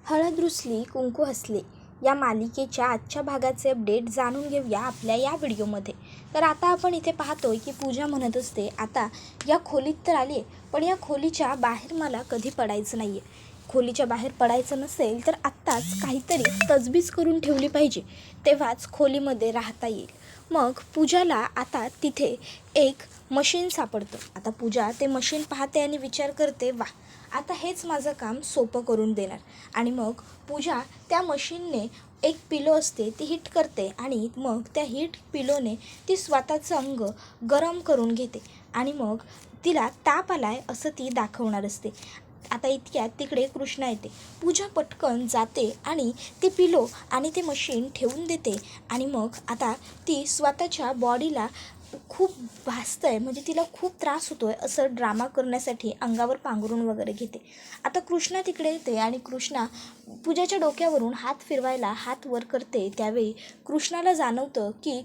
हळद रुसली कुंकू हसले या मालिकेच्या आजच्या भागाचे अपडेट जाणून घेऊया आपल्या या व्हिडिओमध्ये. तर आता आपण इथे पाहतोय की पूजा म्हणत असते, आता या खोलीत तर आली आहे, पण या खोलीच्या बाहेर मला कधी पडायचं नाही आहे. खोलीच्या बाहेर पडायचं नसेल तर आत्ताच काहीतरी तजवीज करून ठेवली पाहिजे, तेव्हाच खोलीमध्ये राहता येईल. मग पूजाला आता तिथे एक मशीन सापडतं. आता पूजा ते मशीन पाहते आणि विचार करते, वा, आता हेच माझं काम सोपं करून देणार. आणि मग पूजा त्या मशीनने एक पिलो असते ती हिट करते आणि मग त्या हिट पिलोने ती स्वतःचं अंग गरम करून घेते आणि मग तिला ताप आलाय असं ती दाखवणार असते. आता इतक्यात तिकडे कृष्णा येते. पूजा पटकन जाते आणि ते पिलो आणि ते मशीन ठेवून देते आणि मग आता ती स्वतःच्या बॉडीला खूप भासतंय, म्हणजे तिला खूप त्रास होतोय असं ड्रामा करण्यासाठी अंगावर पांघरून वगैरे घेते. आता कृष्णा तिकडे येते आणि कृष्णा पूजाच्या डोक्यावरून हात फिरवायला हात वर करते. त्यावेळी कृष्णाला जाणवतं की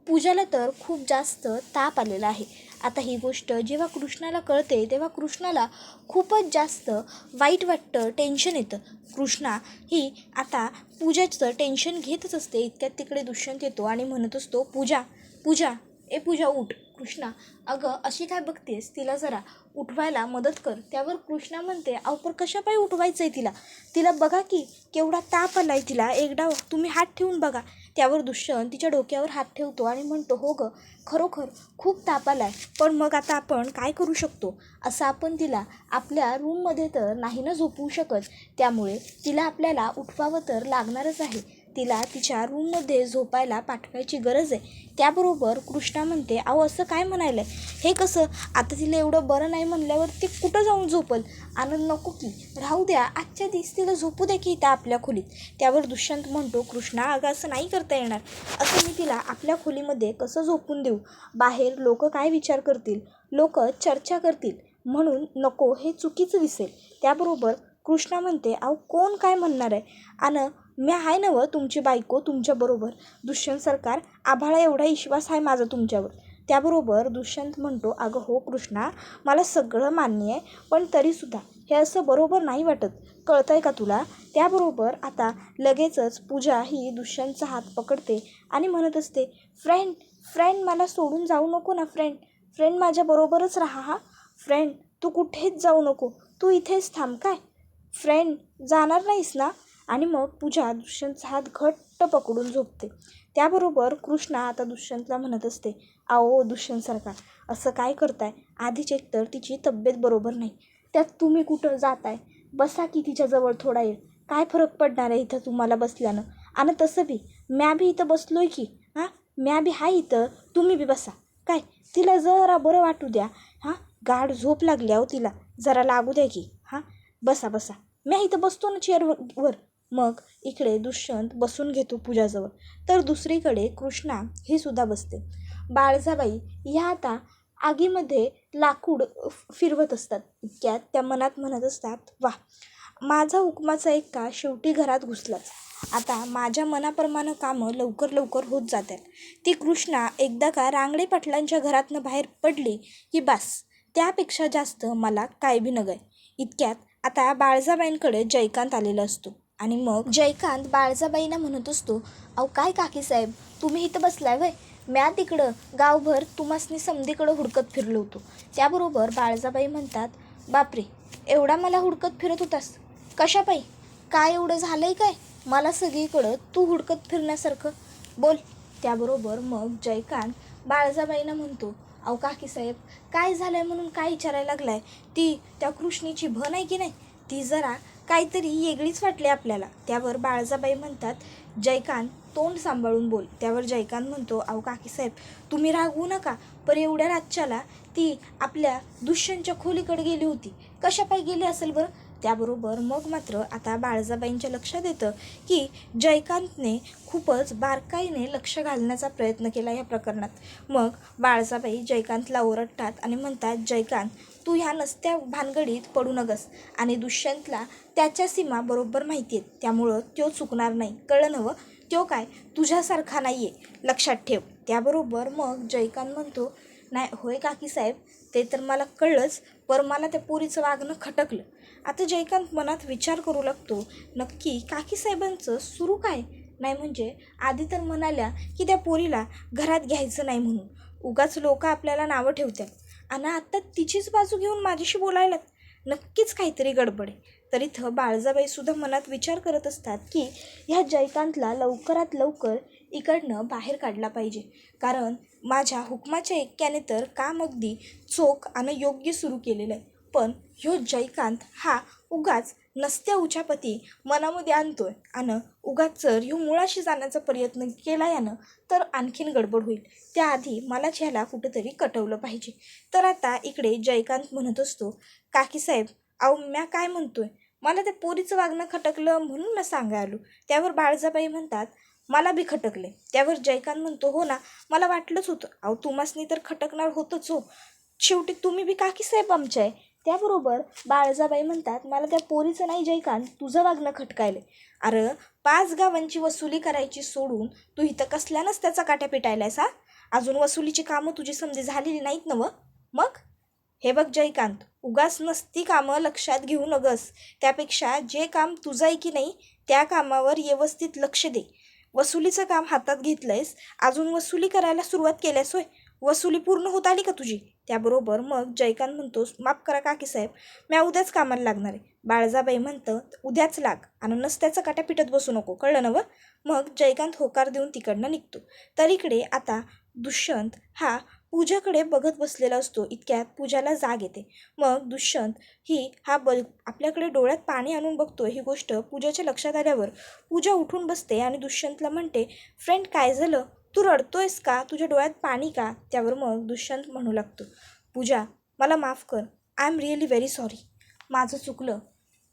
पूजाला तर खूप जास्त ताप आलेला आहे. आता ही गोष्ट जेव्हा कृष्णाला कळते तेव्हा कृष्णाला खूपच जास्त वाईट वाटतं, टेन्शन येतं. कृष्णा ही आता पूजाचं टेन्शन घेतच असते. इतक्यात तिकडे दुष्यंत येतो आणि म्हणत असतो, पूजा पूजा ए पूजा उठ. कृष्णा, अगं अशी काय बघतेस, तिला जरा उठवायला मदत कर. त्यावर कृष्णा म्हणते, अहो पण कशा पायी उठवायचं आहे तिला, तिला बघा की केवढा ताप आला आहे तिला, एकदा तुम्ही हात ठेवून बघा. त्यावर दुष्यंत तिच्या डोक्यावर हात ठेवतो आणि म्हणतो, हो गं, खरोखर खूप ताप आला आहे, पण मग आता आपण काय करू शकतो, असं आपण तिला आपल्या रूममध्ये तर नाही ना झोपवू शकत, त्यामुळे तिला आपल्याला उठवावं तर लागणारच आहे. तिला तिच्या रूममध्ये झोपायला पाठवायची गरज आहे. त्याबरोबर कृष्णा म्हणते, अहो असं काय म्हणायलं आहे, हे कसं, आता तिला एवढं बरं नाही म्हणल्यावर ती कुठं जाऊन झोपल. आनंद नको की, राहू द्या, आजच्या दिवस तिला झोपू द्या की इथं आपल्या खोलीत. त्यावर दुष्यंत म्हणतो, कृष्णा अगं असं नाही करता येणार, असं मी तिला आपल्या खोलीमध्ये कसं झोपून देऊ, बाहेर लोक काय विचार करतील, लोक चर्चा करतील, म्हणून नको, हे चुकीचं दिसेल. त्याबरोबर कृष्णा म्हणते, अहो कोण काय म्हणणार आहे, आणि मी आहे ना व तुमची बायको तुमच्याबरोबर. दुष्यंत सरकार, आभाळा एवढा विश्वास आहे माझा तुमच्यावर. त्याबरोबर दुष्यंत म्हणतो, अगं हो कृष्णा, मला सगळं मान्य आहे, पण तरीसुद्धा हे असं बरोबर नाही वाटत, कळतं आहे का तुला. त्याबरोबर आता लगेचच पूजा ही दुष्यंतचा हात पकडते आणि म्हणत असते, फ्रेंड फ्रेंड मला सोडून जाऊ नको ना, फ्रेंड फ्रेंड माझ्याबरोबरच राहा, हा फ्रेंड, तू कुठेच जाऊ नको, तू इथेच थांब, काय फ्रेंड, जाणार नाहीस ना. आणि मग पूजा दुष्यंतचा हात घट्ट पकडून झोपते. त्याबरोबर कृष्णा आता दुष्यंतला म्हणत असते, आओ दुष्यंत सरकार, असं काय करताय, आधीच एकतर तिची तब्येत बरोबर नाही, त्यात तुम्ही कुठं जाताय, बसा की तिच्याजवळ थोडा वेळ, काय फरक पडणार आहे इथं तुम्हाला बसल्यानं, आणि तसं बी म्या बी इथं बसलोय की, हां म्या बी हाय इथं, तुम्ही बी बसा, काय तिला जरा बरं वाटू द्या, हां गाढ झोप लागली अहो तिला, जरा लागू द्या की, हां बसा बसा, म्या इथं बसतो ना चेअरवर. मग इकडे दुष्यंत बसून घेतो पूजाजवळ, तर दुसरीकडे कृष्णा ही सुद्धा बसते. बाळजाबाई ह्या आता आगीमध्ये लाकूड फिरवत असतात. इतक्यात त्या मनात म्हणत असतात, वा, माझा हुकमाचा एक का शेवटी घरात घुसलाच, आता माझ्या मनाप्रमाणे कामं लवकर लवकर होत जातात. ती कृष्णा एकदा का रांगडे पाटलांच्या घरातनं बाहेर पडली की बास, त्यापेक्षा जास्त मला काय बी नगय. इतक्यात आता बाळजाबाईंकडे जयकांत आलेला असतो आणि मग जयकांत बाळजाबाईंना म्हणत असतो, अहो काय काकीसाहेब, तुम्ही इथं बसलाय वय, म्या तिकडं गावभर तुम्हासनी समधीकडं हुडकत फिरलो होतो. त्याबरोबर बाळजाबाई म्हणतात, बापरे, एवढा मला हुडकत फिरत होतास, कशापायी, काय एवढं झालंय काय, मला सगळीकडं तू हुडकत फिरण्यासारखं, बोल. त्याबरोबर मग जयकांत बाळजाबाईंना म्हणतो, अहो काकीसाहेब, काय झालं आहे म्हणून काय विचारायला लागलाय, ती त्या कृष्णीची भन आहे की नाही, ती जरा काहीतरी वेगळीच वाटली आपल्याला. त्यावर बाळजाबाई म्हणतात, जयकांत तोंड सांभाळून बोल. त्यावर जयकांत म्हणतो, अहो काकीसाहेब, तुम्ही रागवू नका, पर एवढ्या रातच्याला ती आपल्या दुष्यंतच्या खोलीकडे गेली होती, कशापायी गेली असेल बरं. त्याबरोबर मग मात्र आता बाळजाबाईंच्या लक्षात येतं की जयकांतने खूपच बारकाईने लक्ष घालण्याचा प्रयत्न केला या प्रकरणात. मग बाळजाबाई जयकांतला ओरडतात आणि म्हणतात, जयकांत, तू ह्या नसत्या भानगडीत पडू नगस, आणि दुष्यंतला त्याच्या सीमा बरोबर माहिती आहेत, त्यामुळं तो चुकणार नाही, कळलं नवं, तो काय तुझ्यासारखा नाही आहे, लक्षात ठेव. त्याबरोबर मग जयकांत म्हणतो, नाही होय काकीसाहेब, ते तर मला कळलंच, पण मला त्या पोरीचं वागणं खटकलं. आता जयकांत मनात विचार करू लागतो, नक्की काकीसाहेबांचं सुरू काय? नाही म्हणजे आधी तर म्हणाल्या की त्या पोरीला घरात घ्यायचं नाही म्हणून. उगाच लोक आपल्याला नावं ठेवतात. आणि आता तिचीच बाजू घेऊन माझ्याशी बोलायला नक्कीच काहीतरी गडबड आहे. तर इथं बाळजाबाईसुद्धा मनात विचार करत असतात की ह्या जयकांतला लवकरात लवकर इकडनं बाहेर काढला पाहिजे. कारण माझ्या हुकमाच्या एक्क्याने तर काम अगदी चोख आणि योग्य सुरू केलेलं आहे. पण ह्यो जयकांत हा उगाच नसत्या उचापती मनामध्ये आणतोय आणि उगाच जर ह्यो मुळाशी जाण्याचा प्रयत्न केला यानं तर आणखीन गडबड होईल. त्याआधी मलाच ह्याला कुठंतरी कटवलं पाहिजे. तर आता इकडे जयकांत म्हणत असतो, काकीसाहेब अहो म्या काय म्हणतोय, मला त्या पोरीचं वागणं खटकलं म्हणून मी सांगाय आलो. त्यावर बाळजाबाई म्हणतात, मला बी खटकले. त्यावर जयकांत म्हणतो, हो ना, मला वाटलंच होतं. अहो तुम्हासनी तर खटकणार होतंच हो, शेवटी तुम्ही बी काकीसाहेब आमच्या आहे. त्याबरोबर बाळजाबाई म्हणतात, मला त्या पोरीचं नाही जयकांत, तुझं वागणं खटकायले. अरे 5 गावांची वसुली करायची सोडून तू इथं कसल्यानंच त्याचा काट्या पिटायलायस हा? अजून वसुलीची कामं तुझी समजी झालेली नाहीत नवं? मग हे बघ जयकांत, उगाच नसती कामं लक्षात घेऊ नगस. त्यापेक्षा जे काम तुझं आहे की नाही त्या कामावर व्यवस्थित लक्ष दे. वसुलीचं काम हातात घेतलंयस, अजून वसुली करायला सुरुवात केल्यास होय? वसुली पूर्ण होत आली का तुझी? त्याबरोबर मग जयकांत म्हणतोस, माफ करा काकीसाहेब, मी उद्याच कामाला लागणार आहे. बाळजाबाई म्हणतं, उद्याच लाग आणि नसत्याचं काट्या पिटत बसू नको, कळलं ना? मग जयकांत होकार देऊन तिकडनं निघतो. तर इकडे आता दुष्यंत हा पूजाकडे बघत बसलेला असतो. इतक्यात पूजाला जाग येते. मग दुष्यंत हा आपल्याकडे डोळ्यात पाणी आणून बघतो. ही गोष्ट पूजाच्या लक्षात आल्यावर पूजा उठून बसते आणि दुष्यंतला म्हणते, फ्रेंड काय झालं, तू रडतोयस का, तुझ्या डोळ्यात पाणी का? त्यावर मग दुष्यंत म्हणू लागतो, पूजा मला माफ कर, I am really very sorry. माझं चुकलं.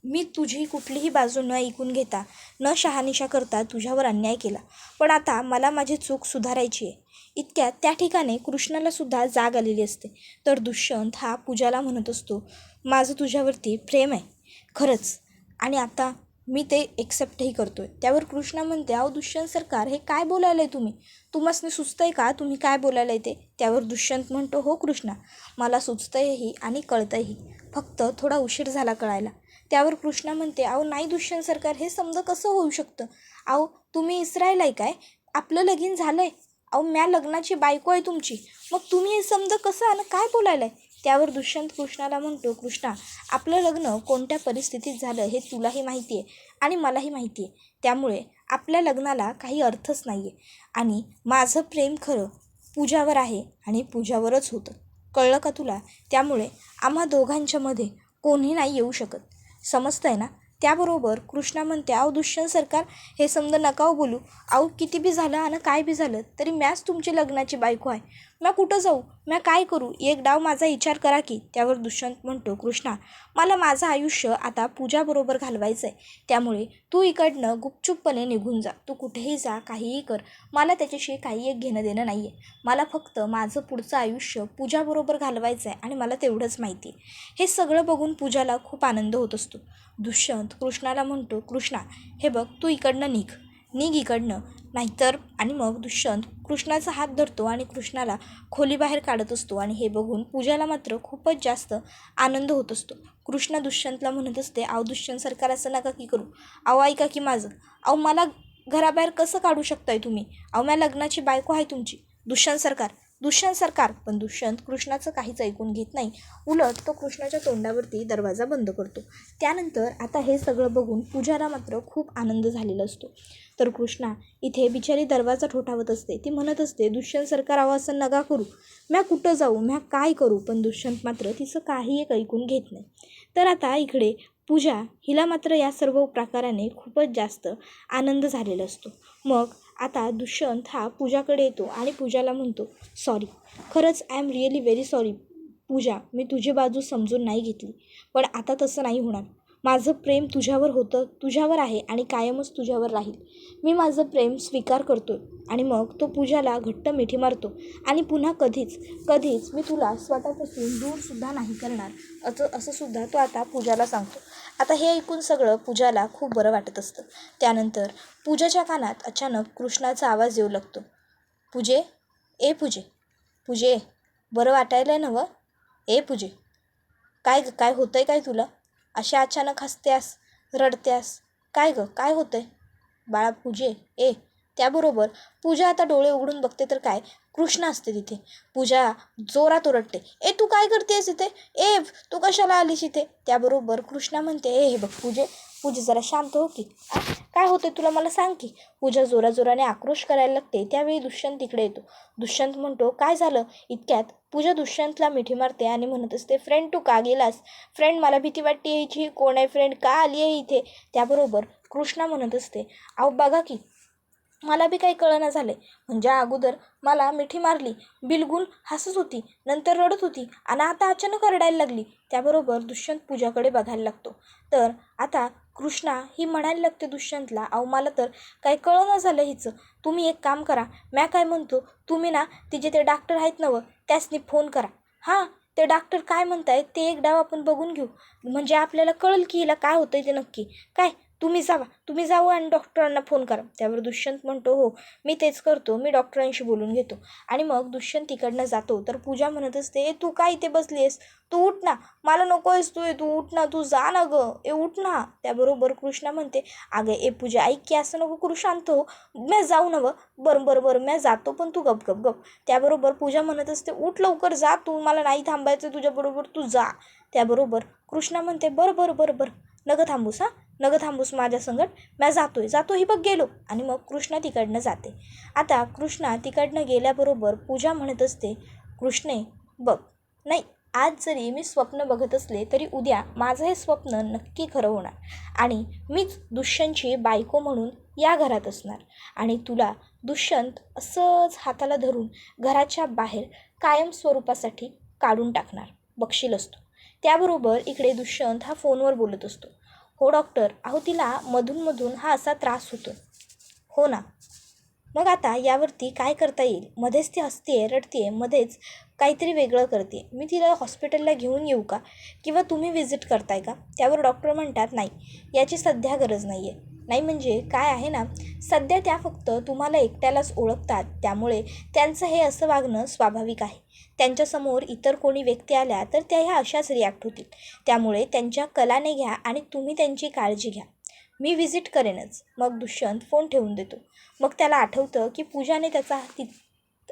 मी तुझी कुठलीही बाजू न ऐकून घेता, न शहानिशा करता तुझ्यावर अन्याय केला. पण आता मला माझी चूक सुधारायची आहे. इतक्यात त्या ठिकाणी कृष्णाला सुद्धा जाग आलेली असते. तर दुष्यंत हा पूजाला म्हणत असतो, माझं तुझ्यावरती प्रेम आहे खरंच, आणि आता मी ते एक्सेप्टही करतोय. त्यावर कृष्णा म्हणते, अहो दुष्यंत सरकार, हे काय बोलायला आहे तुम्ही? तुम्हासनी सुचतंय का तुम्ही काय बोलायला ते? त्यावर दुष्यंत म्हणतो, हो कृष्णा, मला सुचतंयही आणि कळतंही, फक्त थोडा उशीर झाला कळायला. त्यावर कृष्णा म्हणते, अहो नाही दुष्यंत सरकार, हे समजा कसं होऊ शकतं? अहो तुम्ही इस्रायल आहे काय? आपलं लगीन झालं आहे. अहो म्या लग्नाची बायको आहे तुमची, मग तुम्ही हे समजा कसं आणि काय बोलायला आहे? त्यावर दुष्यंत कृष्णाला म्हणतो, कृष्णा, आपलं लग्न कोणत्या परिस्थितीत झालं हे तुलाही माहिती आहे आणि मलाही माहिती आहे. त्यामुळे आपल्या लग्नाला काही अर्थच नाही आहे. आणि माझं प्रेम खरं पूजावर आहे आणि पूजावरच होतं, कळलं का तुला? त्यामुळे आम्हा दोघांच्यामध्ये कोणी नाही येऊ शकत, समजतंय ना? त्याबरोबर कृष्णा म्हणते, अहो दुष्यंत सरकार, हे समजा नका हो बोलू. अहो किती बी झालं आणि काय बी झालं तरी मॅच तुमची लग्नाची बायको आहे. म्या कुठं जाऊ, म्या काय करू, एक डाव माझा विचार करा की. त्यावर दुष्यंत म्हणतो, कृष्णा, मला माझं आयुष्य आता पूजाबरोबर घालवायचं आहे. त्यामुळे तू इकडनं गुपचूपपणे निघून जा. तू कुठेही जा, काहीही कर, मला त्याच्याशी काही एक घेणं देणं नाही आहे. मला फक्त माझं पुढचं आयुष्य पूजाबरोबर घालवायचं आहे आणि मला तेवढंच माहिती आहे. हे सगळं बघून पूजाला खूप आनंद होत असतो. दुष्यंत कृष्णाला म्हणतो, कृष्णा, हे बघ, तू इकडनं निघ इकडनं, नाहीतर. आणि मग दुष्यंत कृष्णाचा हात धरतो आणि कृष्णाला खोलीबाहेर काढत असतो. आणि हे बघून पूजाला मात्र खूपच जास्त आनंद होत असतो. कृष्णा दुष्यंतला म्हणत असते, अहो दुष्यंत सरकार, असं नका की करू. अहो ऐका की माझं. अहो मला घराबाहेर कसं काढू शकताय तुम्ही? अहो म्या लग्नाची बायको आहे तुमची. दुष्यंत सरकार. पण दुष्यंत कृष्णाचं काहीच ऐकून घेत नाही. उलट तो कृष्णाच्या तोंडावरती दरवाजा बंद करतो. त्यानंतर आता हे सगळं बघून पूजाला मात्र खूप आनंद झालेला असतो. तर कृष्णा इथे बिचारी दरवाजा ठोठावत असते. ती म्हणत असते, दुष्यंत सरकार, अहो असं नका करू, म्या कुठं जाऊ, म्या काय करू? पण दुष्यंत मात्र तिचं काही एक ऐकून घेत नाही. तर आता इकडे पूजा हिला मात्र या सर्व प्रकाराने खूपच जास्त आनंद झालेला असतो. मग आता दुष्यंत हा पूजाकडे येतो आणि पूजाला म्हणतो, सॉरी, खरंच I am really very sorry Pooja, मी तुझी बाजू समजून नाही घेतली. पण आता तसं नाही होणार. माझं प्रेम तुझ्यावर होतं, तुझ्यावर आहे आणि कायमच तुझ्यावर राहील. मी माझं प्रेम स्वीकार करतो. आणि मग तो पूजाला घट्ट मिठी मारतो आणि पुन्हा कधीच मी तुला स्वतःपासून दूरसुद्धा नाही करणार असं सुद्धा तो आता पूजाला सांगतो. आता हे ऐकून सगळं पूजाला खूप बरं वाटत असतं. त्यानंतर पूजाच्या कानात अचानक कृष्णाचा आवाज येऊ लागतो, पूजे, पूजे, बरं वाटायला नवं? ए पूजे, काय ग, काय होतंय काय तुला? अशा अचानक हसत्यास, रडत्यास, काय ग, काय होतंय? बाळा पूजे, ए. त्याबरोबर पूजा आता डोळे उघडून बघते तर काय, कृष्णा असते तिथे. पूजा जोरात ओरडते, ए तू काय करतेस इथे? ए तू कशाला आलीस इथे? त्याबरोबर कृष्णा म्हणते, ए हे बघ पूजे, पूजे जरा शांत हो की. काय होतंय तुला मला सांग की. पूजा जोराजोराने आक्रोश करायला लागते. त्यावेळी दुष्यंत तिकडे येतो. दुष्यंत म्हणतो, काय झालं? इतक्यात पूजा दुष्यंतला मिठी मारते आणि म्हणत असते, फ्रेंड तू का गेलास? फ्रेंड मला भीती वाटते यायची, कोण आहे फ्रेंड, का आली आहे इथे? त्याबरोबर कृष्णा म्हणत असते, अहो बघा की, मला बी काही कळना झाले. म्हणजे अगोदर मला मिठी मारली, बिलगुल हसत होती, नंतर रडत होती आणि आता अचानक रडायला लागली. त्याबरोबर दुष्यंत पूजाकडे बघायला लागतो. तर आता कृष्णा ही म्हणायला लागते दुष्यंतला, अहो मला तर काही कळना झालं हिचं. तुम्ही एक काम करा, म्या काय म्हणतो, तुम्ही ना तिचे ते डॉक्टर आहेत ना त्यासनी फोन करा. हां, ते डॉक्टर काय म्हणतायत ते एक डाव आपण बघून घेऊ, म्हणजे आपल्याला कळेल की हिला काय होतंय ते नक्की. काय तुम्ही जावा आणि डॉक्टरांना फोन करा. त्यावर दुष्यंत म्हणतो, हो मी तेच करतो, मी डॉक्टरांशी बोलून घेतो. आणि मग दुष्यंत तिकडनं जातो. तर पूजा म्हणत असते, तू काय इथे बसली आहेस, तू उठ ना, मला नको आहेस तू उठ ना, तू जा ना गं, उठ ना. त्याबरोबर कृष्णा म्हणते, अगं ए पूजा ऐक की, असं नको करू, शांत हो, मी जाऊ ना बरं मी जातो, पण तू गप गप गप. त्याबरोबर पूजा म्हणत असते, उठ लवकर जा तू, मला नाही थांबायचं तुझ्याबरोबर, तू जा. त्याबरोबर कृष्णा म्हणते, बरं नगं थांबूस, नगं थांबूस माझ्या संगट, मी जातो ही बघ गेलो. आणि मग कृष्णा तिकडनं जाते. आता कृष्णा तिकडनं गेल्याबरोबर पूजा म्हणत असते, कृष्णे बघ, नाही आज जरी मी स्वप्न बघत असले तरी उद्या माझं हे स्वप्न नक्की खरं होणार आणि मीच दुष्यंतची बायको म्हणून या घरात असणार आणि तुला दुष्यंत असंच हाताला धरून घराच्या बाहेर कायम स्वरूपासाठी काढून टाकणार, बघशील असतो. त्याबरोबर इकडे दुष्यंत हा फोनवर बोलत असतो, हो डॉक्टर, अहो तिला मधून हा असा त्रास होतो. हो ना, मग आता यावरती काय करता येईल? मध्येच ती हसते, रडते, मध्येच काहीतरी वेगळं करते. मी तिला हॉस्पिटलला घेऊन येऊ का, किंवा तुम्ही व्हिजिट करताय का? त्यावर डॉक्टर म्हणतात, नाही याची सध्या गरज नाही आहे. नाही म्हणजे काय आहे ना, सध्या त्या फक्त तुम्हाला एकट्यालाच ओळखतात, त्यामुळे त्यांचं हे असं वागणं स्वाभाविक आहे. त्यांच्यासमोर इतर कोणी व्यक्ती आल्या तर त्या ह्या अशाच रिॲक्ट होतील. त्यामुळे त्यांच्या कलाने घ्या आणि तुम्ही त्यांची काळजी घ्या. मी व्हिजिट करेनच. मग दुष्यंत फोन ठेवून देतो. मग त्याला आठवतं की पूजाने त्याचा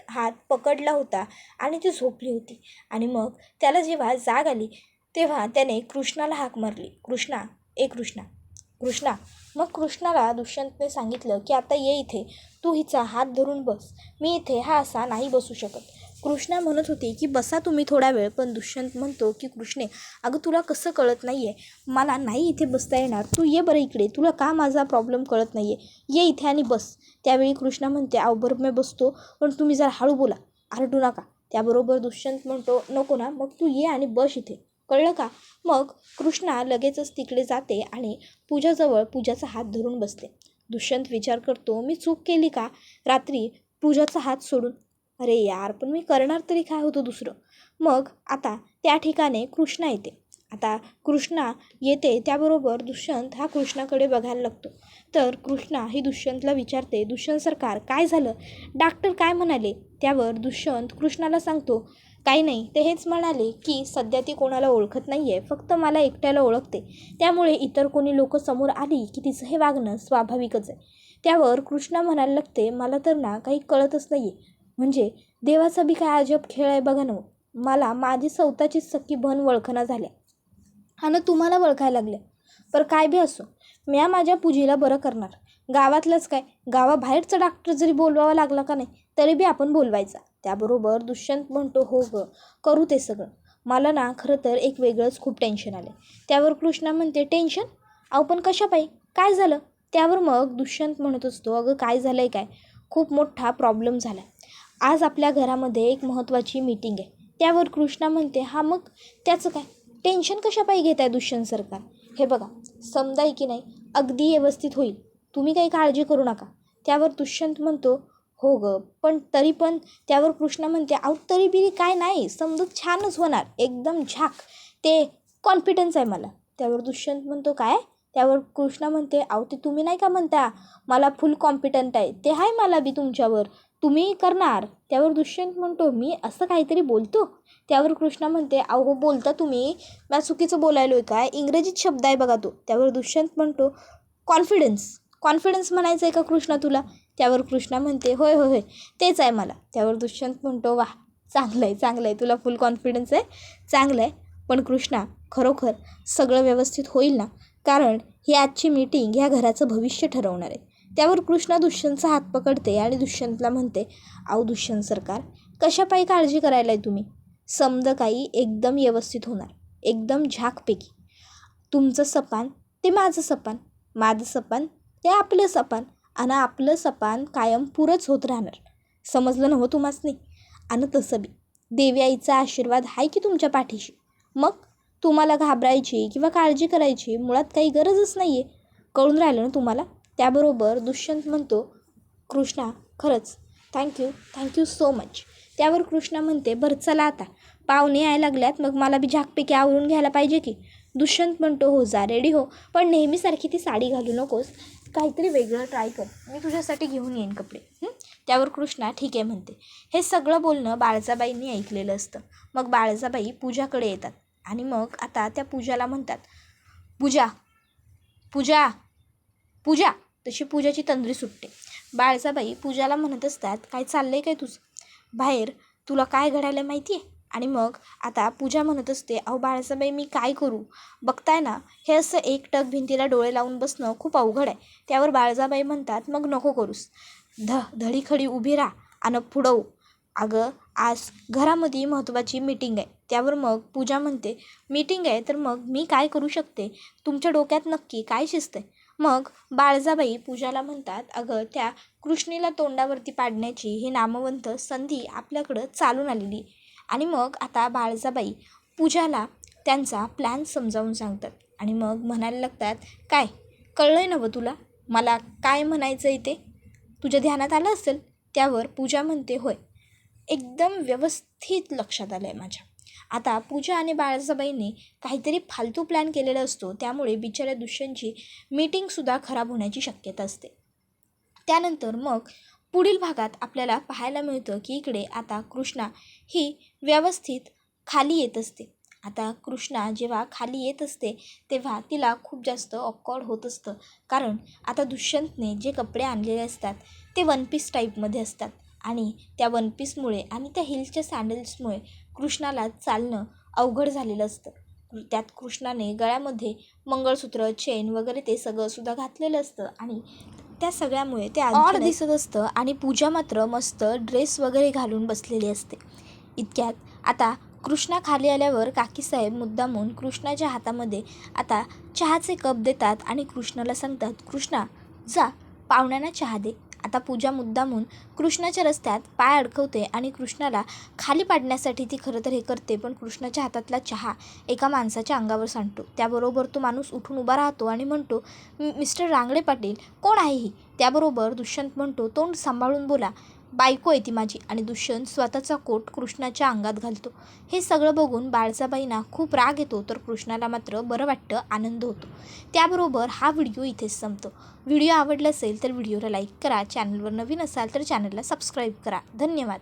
हात पकडला होता आणि ती झोपली होती. आणि मग त्याला जेव्हा जाग आली तेव्हा त्याने कृष्णाला हाक मारली, कृष्णा, ए कृष्णा, कृष्णा. मग कृष्णाला दुष्यंतने सांगितलं की आता ये इथे, तू हिचा हात धरून बस, मी इथे हा असा नाही बसू शकत. कृष्णा म्हणत होती की बसा तुम्ही थोडा वेळ, पण दुष्यंत म्हणतो की कृष्णे, अगं तुला कसं कळत नाही आहे, मला नाही इथे बसता येणार, तू ये बरं इकडे, तुला का माझा प्रॉब्लेम कळत नाही आहे, ये इथे आणि बस. त्यावेळी कृष्णा म्हणते, अहो बरं मी बसतो, पण तुम्ही जरा हळू बोला, आरडू नका. त्याबरोबर दुष्यंत म्हणतो, नको ना, मग तू ये आणि बस इथे, कळलं का? मग कृष्णा लगेचच तिकडे जाते आणि पूजाजवळ पूजाचा हात धरून बसते. दुष्यंत विचार करतो, मी चूक केली का रात्री पूजाचा हात सोडून? अरे यार, पण मी करणार तरी काय होतं दुसरं. मग आता त्या ठिकाणी कृष्णा येते. आता कृष्णा येते त्याबरोबर दुष्यंत हा कृष्णाकडे बघायला लागतो. तर कृष्णा ही दुष्यंतला विचारते, दुष्यंत सरकार काय झालं, डॉक्टर काय म्हणाले? त्यावर दुष्यंत कृष्णाला सांगतो, काही नाही, ते हेच म्हणाले की सध्या ती कोणाला ओळखत नाही आहे, फक्त मला एकट्याला ओळखते, त्यामुळे इतर कोणी लोक समोर आली की तिचं हे वागणं स्वाभाविकच आहे. त्यावर कृष्णा म्हणायला लागते, मला तर ना काही कळतच नाही आहे, म्हणजे देवाचा बी काय अजब खेळ आहे बघा ना, मला माझी स्वतःचीच सख्खी बहीण वळखना झाल्या आणि तुम्हाला ओळखायला लागल्या. पर काय बी असो, म्या माझ्या पूजेला बरं करणार. गावातलंच काय, गावाबाहेरचा डॉक्टर जरी बोलवावा लागला का नाही तरी बी आपण बोलवायचा. त्याबरोबर दुष्यंत म्हणतो, हो गं, करू ते सगळं. मला ना खरं तर एक वेगळंच खूप टेन्शन आलं. त्यावर कृष्णा म्हणते, टेन्शन? अहो पण कशापायी, काय झालं? त्यावर मग दुष्यंत म्हणत असतो, अगं काय झालं आहे काय, खूप मोठा प्रॉब्लेम झाला. आज आपल्या घरामध्ये एक महत्त्वाची मीटिंग आहे. त्यावर कृष्णा म्हणते, हा मग त्याचं काय, टेन्शन कशापायी घेत आहे दुष्यंत सरकार? हे बघा, समजाय की नाही, अगदी व्यवस्थित होईल, तुम्ही काही काळजी करू नका. त्यावर दुष्यंत म्हणतो, हो गं, पण तरी पण. त्यावर कृष्णा म्हणते, अहो तरी बी काय नाही, समजत छानच होणार, एकदम झाक, ते कॉन्फिडन्स आहे मला. त्यावर दुष्यंत म्हणतो, काय? त्यावर कृष्णा म्हणते, अहो ते तुम्ही नाही का म्हणता मला फुल कॉन्फिडंट आहे, ते आहे मला बी तुमच्यावर, तुम्ही करणार? त्यावर दुष्यंत म्हणतो, मी असं काहीतरी बोलतो? त्यावर कृष्णा म्हणते, अहो बोलता तुम्ही, मी चुकीचं बोलायलो आहे काय? इंग्रजीत शब्द आहे बघा तो. त्यावर दुष्यंत म्हणतो, कॉन्फिडन्स म्हणायचं आहे का कृष्णा तुला? त्यावर कृष्णा म्हणते, होय होय होय तेच आहे मला. त्यावर दुष्यंत म्हणतो, वाह चांगलं आहे तुला फुल कॉन्फिडन्स आहे, चांगलं आहे. पण कृष्णा खरोखर सगळं व्यवस्थित होईल ना? कारण ही आजची मीटिंग ह्या घराचं भविष्य ठरवणार आहे. त्यावर कृष्णा दुष्यंतचा हात पकडते आणि दुष्यंतला म्हणते, अहो दुष्यंत सरकार, कशापायी काळजी करायला आहे तुम्ही? समजा काही एकदम व्यवस्थित होणार, एकदम झाकपैकी. तुमचं सपान ते माझं सपान, माझं सपान ते आपलं सपान, आणि आपलं सपान कायम पुरंच होत राहणार. समजलं नव्हं तुम्हासनी? आणि तसं बी देवी आईचा आशीर्वाद आहे की तुमच्या पाठीशी. मग तुम्हाला घाबरायची किंवा काळजी करायची मुळात काही गरजच नाही आहे. कळून राहिलं ना तुम्हाला? त्याबरोबर दुष्यंत म्हणतो, कृष्णा खरंच थँक्यू सो मच. त्यावर कृष्णा म्हणते, बरं चला आता, पाहुणे यायला लागल्यात, मग मला बी झाकपैकी आवरून घ्यायला पाहिजे की. दुष्यंत म्हणतो, हो जा रेडी हो, पण नेहमीसारखी ती साडी घालू नकोस, काहीतरी वेगळं ट्राय कर, मी तुझ्यासाठी घेऊन येईन कपडे. त्यावर कृष्णा ठीक आहे म्हणते. हे सगळं बोलणं बाळजाबाईंनी ऐकलेलं असतं. मग बाळजाबाई पूजाकडे येतात आणि मग आता त्या पूजाला म्हणतात, पूजा पूजा पूजा. तशी पूजाची तंद्री सुटते. बाळजाबाई पूजाला म्हणत असतात, काय चाललंय काय तुझं बाहेर? तुला काय घडायला माहिती आहे? आणि मग आता पूजा म्हणत असते, अहो बाळजाबाई मी काय करू? बघताय ना, हे असं एकटक भिंतीला डोळे लावून बसणं खूप अवघड आहे. त्यावर बाळजाबाई म्हणतात, मग नको करूस, धडीखडी उभी राहा आणि पुढव. अगं आज घरामध्ये महत्त्वाची मीटिंग आहे. त्यावर मग पूजा म्हणते, मीटिंग आहे तर मग मी काय करू शकते? तुमच्या डोक्यात नक्की काय शिस्त आहे? मग बाळजाबाई पूजाला म्हणतात, अगं त्या कृष्णीला तोंडावरती पाडण्याची ही नामवंत संधी आपल्याकडं चालून आलेली. आणि मग आता बाळजाबाई पूजाला त्यांचा प्लॅन समजावून सांगतात आणि मग म्हणायला लागतात, काय कळलंय ना तुला मला काय म्हणायचं आहे ते? तुझ्या ध्यानात आलं असेल? त्यावर पूजा म्हणते, होय एकदम व्यवस्थित लक्षात आलं आहे माझ्या. आता पूजा आणि बाळजाबाईंनी काहीतरी फालतू प्लॅन केलेला असतो, त्यामुळे बिचाऱ्या दुष्यंतची मीटिंगसुद्धा खराब होण्याची शक्यता असते. त्यानंतर मग पुढील भागात आपल्याला पाहायला मिळतं की इकडे आता कृष्णा ही व्यवस्थित खाली येत असते. आता कृष्णा जेव्हा खाली येत असते तेव्हा तिला खूप जास्त ऑकवर्ड होत असतं, कारण आता दुष्यंतने जे कपडे आणलेले असतात ते वन पीस टाईपमध्ये असतात आणि त्या वन पीसमुळे आणि त्या हिलच्या सँडल्समुळे कृष्णाला चालणं अवघड झालेलं असतं. त्यात कृष्णाने गळ्यामध्ये मंगळसूत्र, चेन वगैरे ते सगळंसुद्धा घातलेलं असतं आणि त्या सगळ्यामुळे ते ऑड दिसत असतं. आणि पूजा मात्र मस्त ड्रेस वगैरे घालून बसलेली असते. इतक्यात आता कृष्णा खाली आल्यावर काकीसाहेब मुद्दामून कृष्णाच्या हातामध्ये आता चहाचे कप देतात आणि कृष्णाला सांगतात, कृष्णा जा पाहुण्यांना चहा दे. आता पूजा मुद्दामून कृष्णाच्या रस्त्यात पाय अडकवते आणि कृष्णाला खाली पाडण्यासाठी ती खरं तर हे करते, पण कृष्णाच्या हातातला चहा एका माणसाच्या अंगावर सांडतो. त्याबरोबर तो माणूस उठून उभा राहतो आणि म्हणतो, मिस्टर रांगडे पाटील कोण आहे ही? त्याबरोबर दुष्यंत म्हणतो, तोंड सांभाळून बोला, बायको आहे ती माझी. आणि दुष्यंत स्वतःचा कोट कृष्णाच्या अंगात घालतो. हे सगळं बघून बाळजाबाईंना खूप राग येतो, तर कृष्णाला मात्र बरं वाटतं, आनंद होतो. त्याबरोबर हा व्हिडिओ इथेच संपतो. व्हिडिओ आवडला असेल तर व्हिडिओला लाईक करा, चॅनलवर नवीन असाल तर चॅनलला सबस्क्राईब करा. धन्यवाद.